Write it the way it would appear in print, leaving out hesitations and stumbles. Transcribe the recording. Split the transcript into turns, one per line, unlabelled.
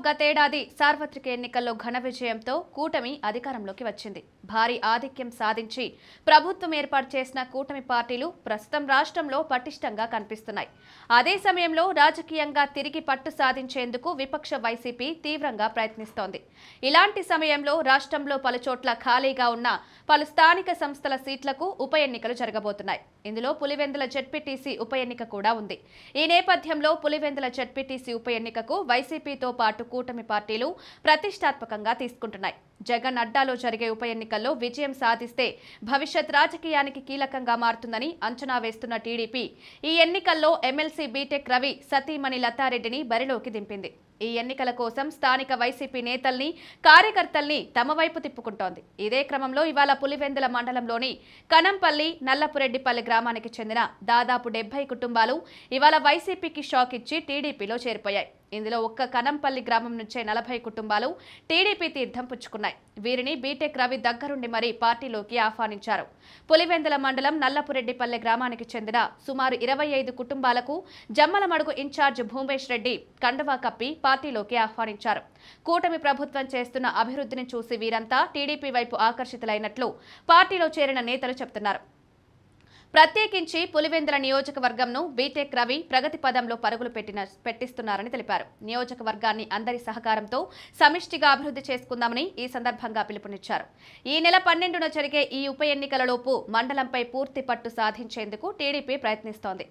గతేడాది సార్వత్రిక ఎన్నికల్లో ఘన విజయంతో కూటమి అధికారంలోకి వచ్చింది. భారీ ఆధిక్యం సాధించి ప్రభుత్వం ఏర్పాటు చేసిన కూటమి పార్టీలు ప్రస్తుతం రాష్ట్రంలో పటిష్టంగా కనిపిస్తున్నాయి. అదే సమయంలో రాజకీయంగా తిరిగి పట్టు సాధించేందుకు విపక్ష వైసీపీ తీవ్రంగా ప్రయత్నిస్తోంది. ఇలాంటి సమయంలో రాష్ట్రంలో పలుచోట్ల ఖాళీగా ఉన్న పలు స్థానిక సంస్థల సీట్లకు ఉప ఎన్నికలు జరగబోతున్నాయి. ఇందులో పులివెందుల జెడ్పీటీసీ ఉప ఎన్నిక కూడా ఉంది. ఈ నేపథ్యంలో పులివెందుల జెడ్పీటీసీ ఉప ఎన్నికకు వైసీపీతో పాటు కూటమి పార్టీలు ప్రతిష్టాత్మకంగా తీసుకుంటున్నాయి. జగన్ అడ్డాలో జరిగే ఉప ఎన్నికల్లో విజయం సాధిస్తే భవిష్యత్ రాజకీయానికి కీలకంగా మారుతుందని అంచనా వేస్తున్న టీడీపీ ఈ ఎన్నికల్లో ఎమ్మెల్సీ బీటెక్ రవి సతీమణి లతారెడ్డిని బరిలోకి దింపింది. ఈ ఎన్నికల కోసం స్థానిక వైసీపీ నేతల్ని, కార్యకర్తల్ని తమ వైపు తిప్పుకుంటోంది. ఇదే క్రమంలో ఇవాళ పులివెందుల మండలంలోని కనంపల్లి, నల్లపురెడ్డిపల్లి గ్రామానికి చెందిన దాదాపు 70 కుటుంబాలు ఇవాళ వైసీపీకి షాక్ ఇచ్చి టీడీపీలో చేరిపోయాయి. ఇందులో ఒక్క కనంపల్లి గ్రామం నుంచే 40 కుటుంబాలు టీడీపీ తీర్థం పుచ్చుకున్నాయి. వీరిని బీటెక్ రవి దగ్గరుండి మరీ పార్టీలోకి ఆహ్వానించారు. పులివెందుల మండలం నల్లపురెడ్డిపల్లె గ్రామానికి చెందిన సుమారు 25 కుటుంబాలకు జమ్మలమడుగు ఇన్ఛార్జ్ భూమేష్ రెడ్డి కండువా కప్పి పార్టీలోకి ఆహ్వానించారు. కూటమి ప్రభుత్వం చేస్తున్న అభివృద్ధిని చూసి వీరంతా టీడీపీ వైపు ఆకర్షితులైనట్లు పార్టీలో చేరిన నేతలు చెబుతున్నారు. ప్రత్యేకించి పులివెందుల నియోజకవర్గంను బీటెక్ రవి ప్రగతి పదంలో పరుగులు పెట్టిస్తున్నారని తెలిపారు. నియోజకవర్గాన్ని అందరి సహకారంతో సమిష్టిగా అభివృద్ధి చేసుకుందామని ఈ సందర్భంగా పిలుపునిచ్చారు. ఈ నెల 12న జరిగే ఈ ఉప ఎన్నికలలోపు మండలంపై పూర్తి పట్టు సాధించేందుకు టీడీపీ ప్రయత్నిస్తోంది.